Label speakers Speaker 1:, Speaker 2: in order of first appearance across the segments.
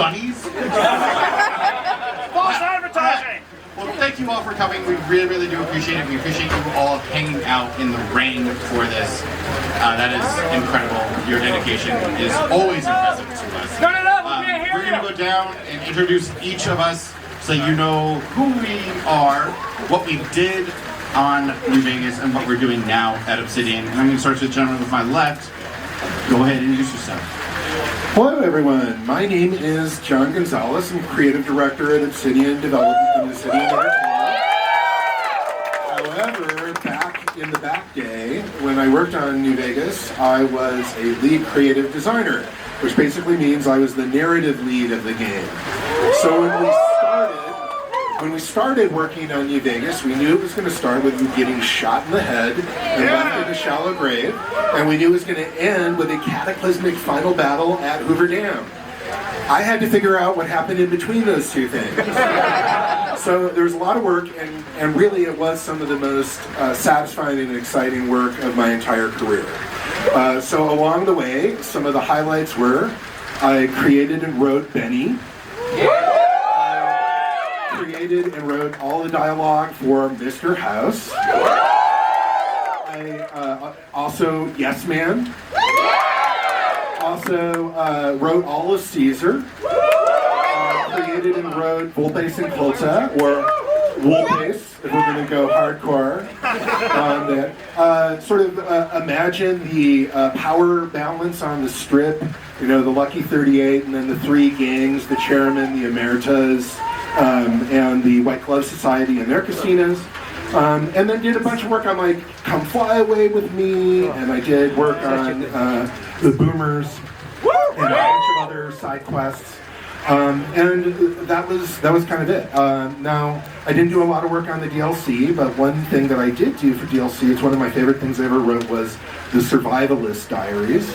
Speaker 1: bunnies.
Speaker 2: False advertising!
Speaker 1: Well, thank you all for coming. We really, really do appreciate it. We appreciate you all hanging out in the rain for this. That is incredible. Your dedication is always impressive to us.
Speaker 2: No, we can't hear
Speaker 1: We're going to go down and introduce each of us so you know who we are, what we did on New Vegas, and what we're doing now at Obsidian. And I'm going to start with the gentleman with my left. Go ahead and introduce yourself.
Speaker 3: Hello everyone, my name is John Gonzalez. I'm Creative Director at Obsidian Development in the City of Entertainment. However, back in the back day, when I worked on New Vegas, I was a lead creative designer, which basically means I was the narrative lead of the game. So when we started working on New Vegas, we knew it was going to start with you getting shot in the head and left in a shallow grave, and we knew it was going to end with a cataclysmic final battle at Hoover Dam. I had to figure out what happened in between those two things. So there was a lot of work, and really it was some of the most satisfying and exciting work of my entire career. So along the way, some of the highlights were, I created and wrote Benny. Created and wrote all the dialogue for Mr. House. I also Yes Man. Also wrote all of Caesar. Created and wrote Volpace and Colta, or Woolpace, if we're going to go hardcore on that. Sort of imagine the power balance on the strip. You know, the Lucky 38, and then the three gangs, the chairman, the emeritus, and the White Glove Society and their casinos. And then did a bunch of work on like Come Fly Away With Me, and I did work on the Boomers, and a bunch of other side quests. And that was kind of it. Now, I didn't do a lot of work on the DLC, but one thing that I did do for DLC, it's one of my favorite things I ever wrote, was the Survivalist Diaries.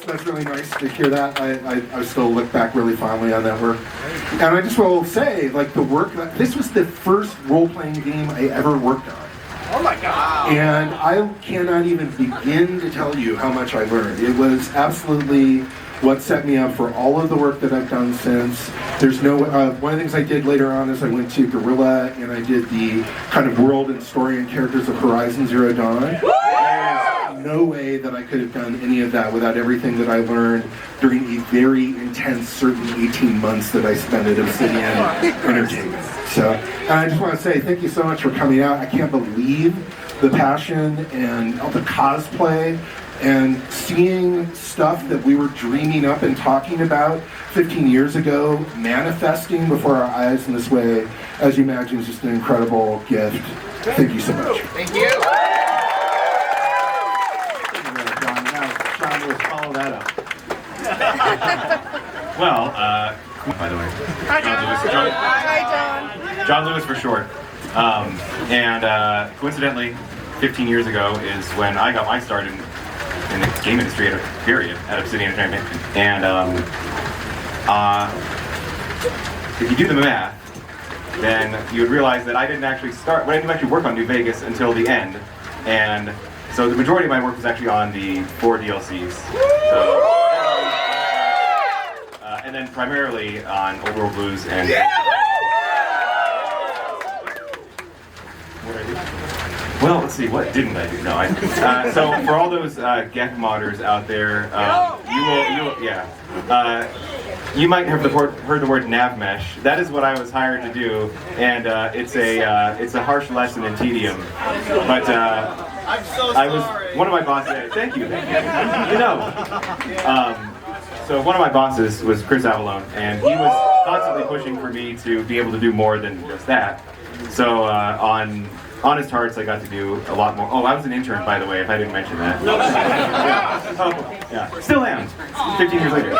Speaker 3: That's really nice to hear that. I still look back really fondly on that work. And I just will say, like, the work, this was the first role-playing game I ever worked on.
Speaker 2: Oh my God!
Speaker 3: And I cannot even begin to tell you how much I learned. It was absolutely what set me up for all of the work that I've done since. There's no, one of the things I did later on is I went to Guerrilla and I did the kind of world and story and characters of Horizon Zero Dawn. There's no way that I could have done any of that without everything that I learned during a very intense certain 18 months that I spent at Obsidian Entertainment. So, and I just want to say thank you so much for coming out. I can't believe the passion and all the cosplay and seeing stuff that we were dreaming up and talking about 15 years ago, manifesting before our eyes in this way, as you imagine, is just an incredible gift. Thank you so much.
Speaker 2: Thank you.
Speaker 1: John, let's follow that up.
Speaker 4: Well, by the way,
Speaker 2: Hi, John.
Speaker 5: Hi, John.
Speaker 4: John Lewis for short. And coincidentally, 15 years ago is when I got my start in the game industry at Obsidian Entertainment. And if you do the math, then you would realize that I didn't actually work on New Vegas until the end. And so the majority of my work was actually on the 4 DLCs. So, and then primarily on Old World Blues and... What did I do? Well, let's see, what didn't I do? No, so for all those Gek modders out there, you might have heard the word nav mesh. That is what I was hired to do, and it's a harsh lesson in tedium. But
Speaker 2: I'm so
Speaker 4: I was one of my bosses. Thank you. You know. So one of my bosses was Chris Avalone, and he was constantly pushing for me to be able to do more than just that. So on Honest Hearts, I got to do a lot more. Oh, I was an intern, by the way, if I didn't mention that. Yeah. Still am, 15 years later.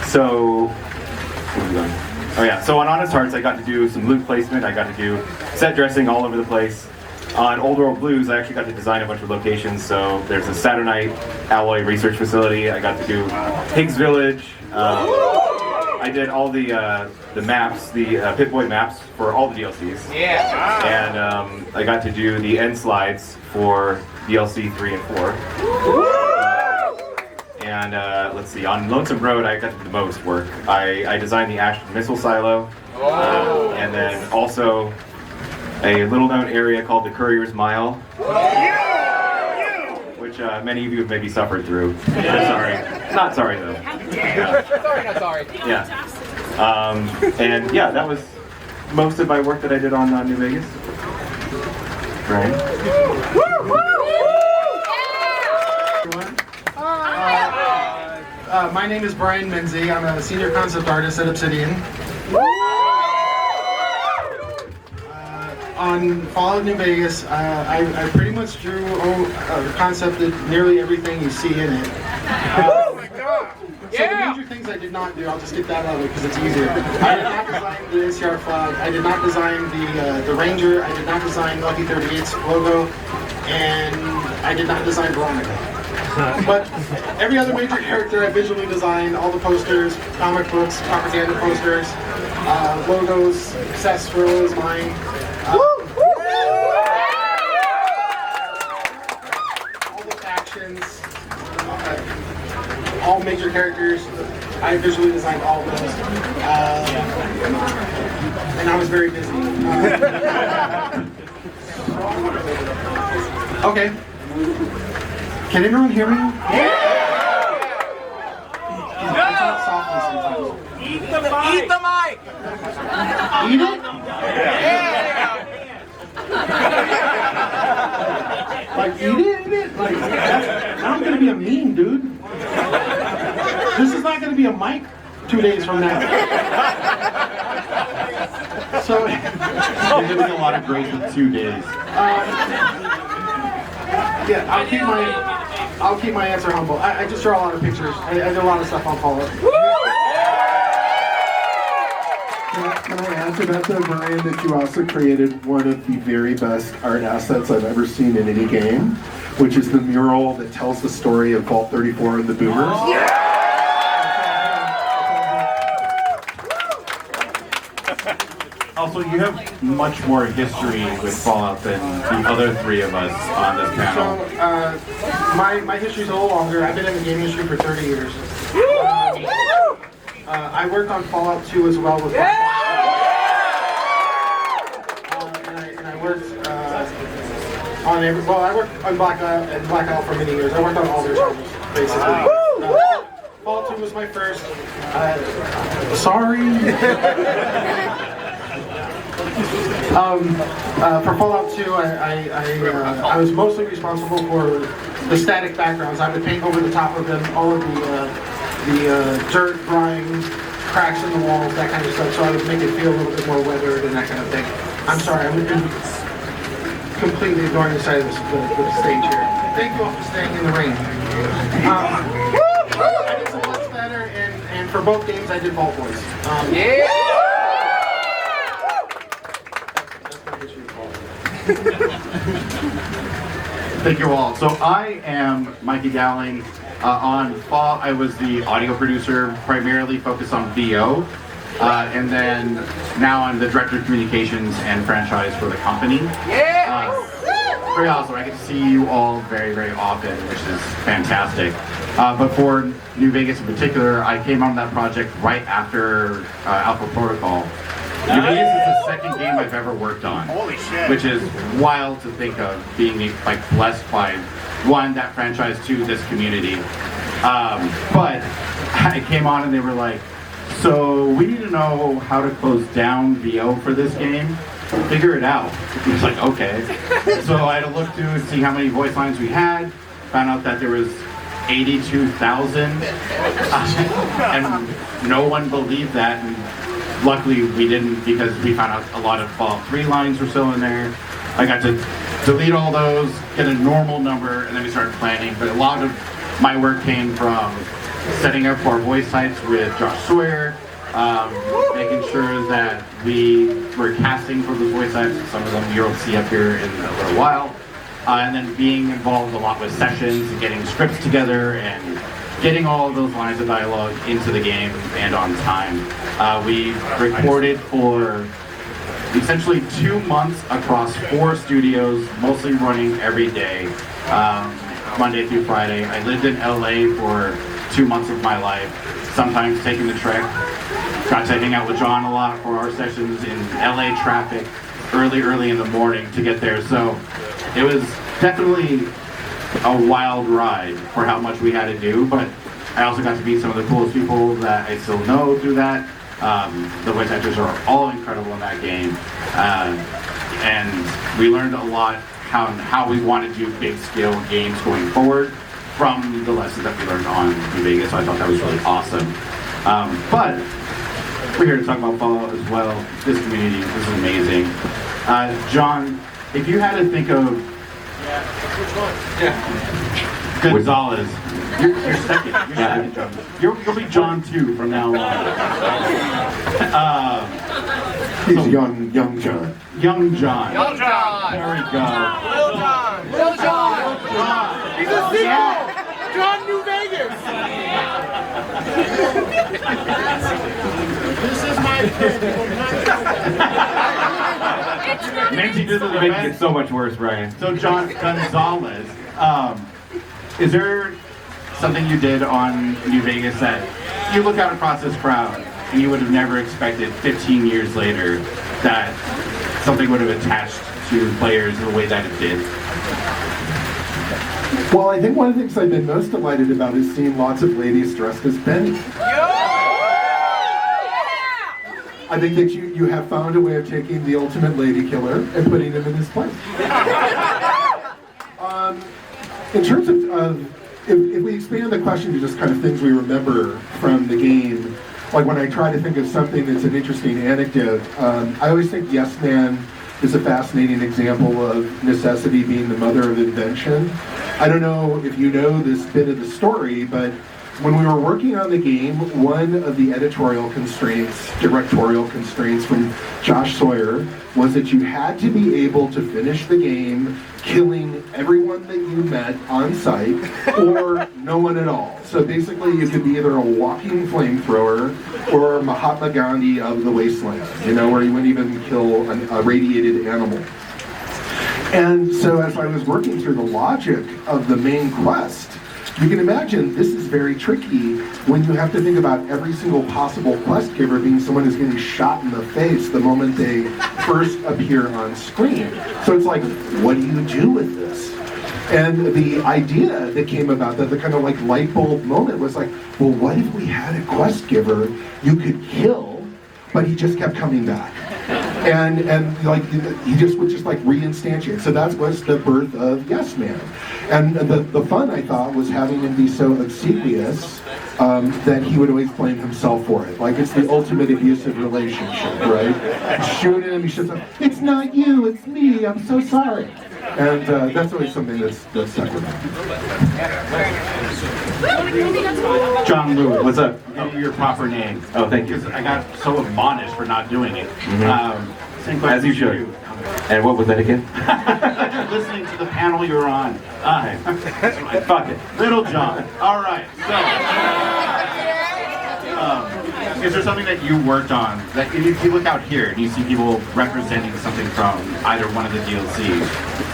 Speaker 4: So, where are we going? Oh yeah, so on Honest Hearts, I got to do some loot placement. I got to do set dressing all over the place. On Old World Blues, I actually got to design a bunch of locations. So there's a Saturnite alloy research facility. I got to do Higgs Village. I did all the maps, the Pip-Boy maps for all the DLCs.
Speaker 2: Yeah.
Speaker 4: And I got to do the end slides for DLC 3 and 4. And let's see, on Lonesome Road, I got to do the most work. I designed the Ashton missile silo, and then also a little-known area called the Courier's Mile, which many of you have maybe suffered through. Sorry, not sorry though. Yeah.
Speaker 2: Sorry, not sorry.
Speaker 4: Yeah. And yeah, that was most of my work that I did on New Vegas. Right.
Speaker 6: My name is Brian Menze. I'm a senior concept artist at Obsidian. On Fallout New Vegas, I pretty much drew or concepted nearly everything you see in it.
Speaker 2: Oh my god!
Speaker 6: So the major things I did not do, I'll just get that out of it because it's easier. I did not design the NCR flag. I did not design the Ranger. I did not design Lucky 38's logo, and I did not design Veronica. But every other major character I visually designed, all the posters, comic books, propaganda posters, logos, Seth's Thrill is mine. All the factions, all major characters, I visually designed all of those. And I was very busy. Okay. Can everyone hear me? Yeah! I talk softly sometimes.
Speaker 2: Eat the mic! Eat the mic!
Speaker 6: Eat it?
Speaker 2: Yeah!
Speaker 6: Like, eat it? Like, I'm gonna be a meme, dude. This is not gonna be a mic 2 days from now. So,
Speaker 1: You're doing a lot of great with 2 days.
Speaker 6: yeah, I'll keep my answer humble. I just draw a lot of pictures. I do a lot of stuff on Fallout.
Speaker 3: Can I add to that though, Brian, that you also created one of the very best art assets I've ever seen in any game, which is the mural that tells the story of Vault 34 and the Boomers.
Speaker 1: Also, you have much more history with Fallout than the other 3 of us on this panel.
Speaker 6: So, my history's a little longer. I've been in the game industry for 30 years. I worked on Fallout 2 as well with and I worked on I worked on Blackout for many years. I worked on all their titles, basically. Fallout 2 was my first. Sorry. For Fallout 2, I was mostly responsible for the static backgrounds. I would paint over the top of them all of the dirt, grime, cracks in the walls, that kind of stuff, so I would make it feel a little bit more weathered and that kind of thing. I'm sorry, I'm completely ignoring the side of the stage here. Thank you all for staying in the rain. I did some Let's Better, and for both games I did Vault Boys.
Speaker 1: Thank you all. So I am Mikey Dowling. On Fall, I was the audio producer, primarily focused on VO. And then now I'm the director of communications and franchise for the company. Very awesome. I get to see you all very, very often, which is fantastic. But for New Vegas in particular, I came on that project right after Alpha Protocol. New Vegas is the second game I've ever worked on.
Speaker 2: Holy shit.
Speaker 1: Which is wild to think of, being like blessed by one, that franchise, two, this community. But I came on and they were like, so we need to know how to close down VO for this game. Figure it out. I was like, okay. So I had to look through and see how many voice lines we had. Found out that there was 82,000. And no one believed that. And luckily we didn't, because we found out a lot of Fallout 3 lines were still in there. I got to delete all those, get a normal number, and then we started planning. But a lot of my work came from setting up our voice sites with Josh Sawyer, making sure that we were casting for the voice sites. Some of them you'll see up here in a little while. And then being involved a lot with sessions and getting scripts together and getting all of those lines of dialogue into the game and on time. We recorded for essentially 2 months across 4 studios, mostly running every day, Monday through Friday. I lived in LA for 2 months of my life, sometimes taking the trek. Got to hang out with John a lot for our sessions in LA traffic, early in the morning to get there. So it was definitely a wild ride for how much we had to do, but I also got to meet some of the coolest people that I still know through that. The voice actors are all incredible in that game, and we learned a lot how we want to do big scale games going forward from the lessons that we learned on New Vegas. So I thought that was really awesome. But we're here to talk about Fallout as well. This community, this is amazing. John, if you had to think of Gonzalez, you're second. You're second, John. You'll be John too from now on.
Speaker 3: He's young John.
Speaker 1: Young John.
Speaker 2: Little John.
Speaker 1: There we go.
Speaker 2: Little John. Little John. He's a sequel. John New Vegas.
Speaker 6: This is my
Speaker 1: Menze did the
Speaker 4: You're making it so much worse, Brian.
Speaker 1: So John Gonzalez, is there something you did on New Vegas that you look out across this crowd and you would have never expected 15 years later that something would have attached to players the way that it did?
Speaker 3: Well, I think one of the things I've been most delighted about is seeing lots of ladies dressed as Benny. I think that you have found a way of taking the ultimate lady killer and putting him in his place. In terms of if we expand the question to just kind of things we remember from the game, like when I try to think of something that's an interesting anecdote, I always think Yes Man is a fascinating example of necessity being the mother of invention. I don't know if you know this bit of the story, but when we were working on the game, one of the directorial constraints from Josh Sawyer was that you had to be able to finish the game killing everyone that you met on site or no one at all. So basically you could be either a walking flamethrower or Mahatma Gandhi of the wasteland, where you wouldn't even kill a radiated animal. And so as I was working through the logic of the main quest, you can imagine this is very tricky when you have to think about every single possible quest giver being someone who's getting shot in the face the moment they first appear on screen. So it's like, what do you do with this? And the idea that came about, that the kind of like light bulb moment was like, well, what if we had a quest giver you could kill, but he just kept coming back? And like he just would just like reinstantiate. So that was the birth of Yes Man. And the fun, I thought, was having him be so obsequious that he would always blame himself for it. Like it's the ultimate abusive relationship, right? Shoot him, he shoots him. It's not you, it's me. I'm so sorry. And that's always something that's stuck with me.
Speaker 1: John Lewis.
Speaker 4: What's up?
Speaker 1: Your proper name.
Speaker 4: Oh, thank you.
Speaker 1: Because I got so admonished for not doing it. Same question
Speaker 4: As you
Speaker 1: to
Speaker 4: should. And what was that again?
Speaker 1: Listening to the panel you were on.
Speaker 4: Fuck it.
Speaker 1: Little John. All right. So, is there something that you worked on that if you look out here and you see people representing something from either one of the DLCs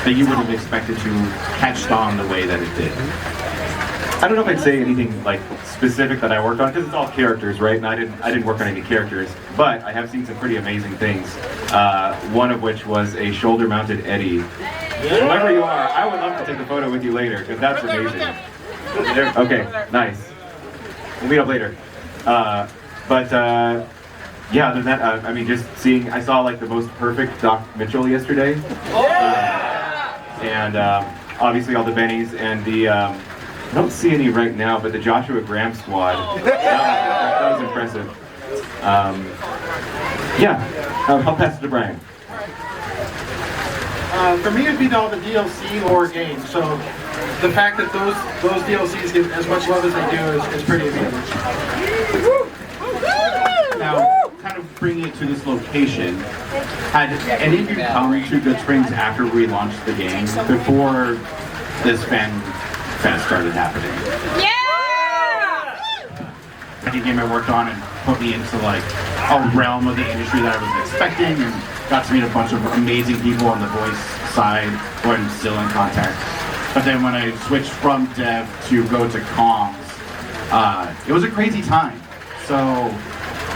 Speaker 1: that you would have expected to catch on the way that it did?
Speaker 4: I don't know if I'd say anything like specific that I worked on because it's all characters, right? And I didn't work on any characters, but I have seen some pretty amazing things. One of which was a shoulder-mounted Eddie. Whoever you are, I would love to take a photo with you later because that's amazing. Okay, nice. We'll meet up later. Yeah, other than that, I mean, just seeing, I saw like the most perfect Doc Mitchell yesterday. And obviously all the Bennies and the, I don't see any right now, but the Joshua Graham squad. That was impressive. Yeah, I'll pass it to Brian.
Speaker 6: For me, it'd be all the DLC lore games. So the fact that those DLCs get as much love as they do is pretty amazing.
Speaker 1: Now, kind of bringing it to this location, had any of you come to Goodsprings after we launched the game, before this fan fest started happening?
Speaker 5: Yeah!
Speaker 1: second game I worked on and put me into like a realm of the industry that I wasn't expecting, and got to meet a bunch of amazing people on the voice side who I'm still in contact. But then when I switched from dev to go to comms, it was a crazy time. So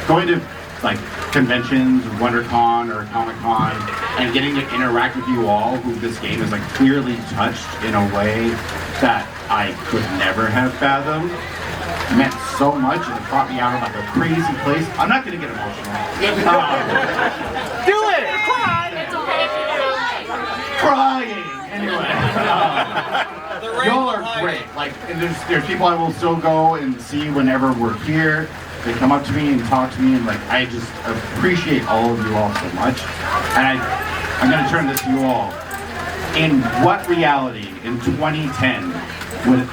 Speaker 1: going to like conventions, WonderCon or Comic-Con, and getting to interact with you all who this game is like clearly touched in a way that I could never have fathomed meant so much, and it brought me out of like a crazy place. I'm not gonna get emotional.
Speaker 2: Do it!
Speaker 1: Crying! Anyway. Y'all are great. Like, and there's people I will still go and see whenever we're here. They come up to me and talk to me, and like I just appreciate all of you all so much. And I'm gonna turn this to you all. In what reality in 2010 would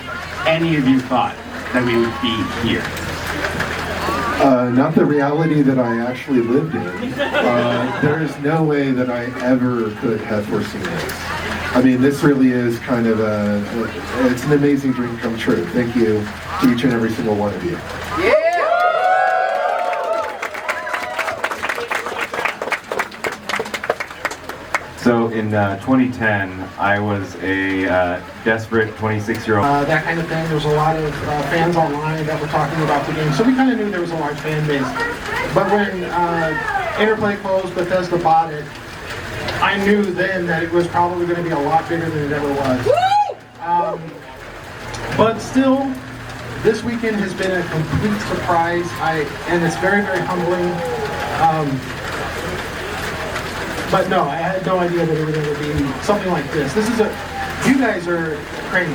Speaker 1: any of you thought that we would be here?
Speaker 3: Not the reality that I actually lived in. There is no way that I ever could have foreseen this. I mean, this really is kind of it's an amazing dream come true. Thank you to each and every single one of you.
Speaker 4: So in 2010, I was a desperate 26-year-old.
Speaker 6: That kind of thing. There was a lot of fans online that were talking about the game, so we kind of knew there was a large fan base. But when Interplay closed, Bethesda bought it, I knew then that it was probably going to be a lot bigger than it ever was. But still, this weekend has been a complete surprise, and it's very, very humbling. But no, I had no idea that it would ever be something like this. You guys are crazy.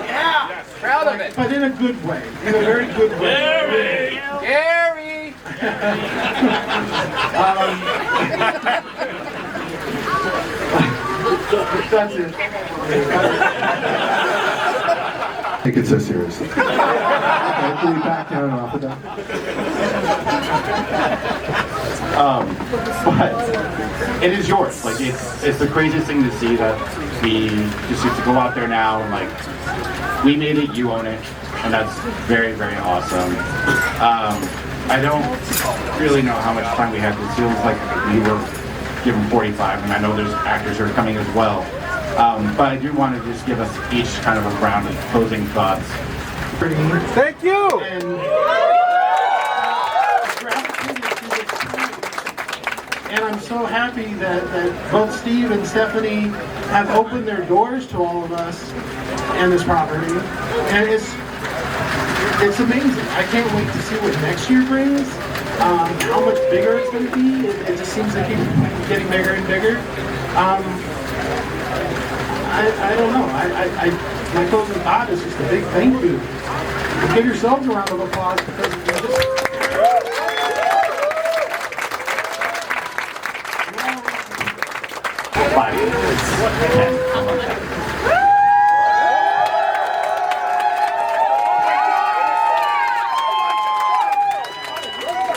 Speaker 2: Yeah! Proud of it!
Speaker 6: But in a good way. In a very good way.
Speaker 2: Gary!
Speaker 6: That's it.
Speaker 3: Take it so seriously. Okay, can we back down off of that?
Speaker 1: But it is yours. Like it's the craziest thing to see that we just get to go out there now and like we made it, you own it, and that's very, very awesome. I don't really know how much time we have. It feels like we were given 45, and I know there's actors who are coming as well. But I do want to just give us each kind of a round of closing thoughts.
Speaker 2: Thank you!
Speaker 6: And I'm so happy that both Steve and Stephanie have opened their doors to all of us and this property. And it's amazing. I can't wait to see what next year brings. How much bigger it's going to be. It just seems to keep getting bigger and bigger. I don't know. My closing thought is just a big thank you. Give yourselves a round of applause because you just.
Speaker 1: 5 minutes. 10.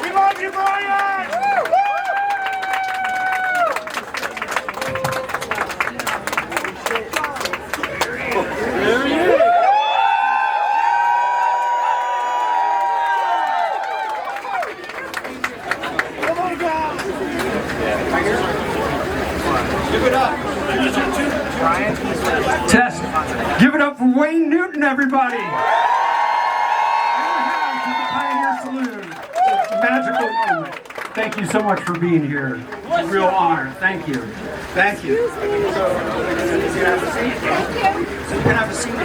Speaker 2: We love you, Brian! There he is!
Speaker 7: Test. Give it up for Wayne Newton, everybody. In the house at the Pioneer Saloon. It's a magical moment. Thank you so much for being here. It's a real honor. Thank you. Thank you. You can have a seat. You can have a seat.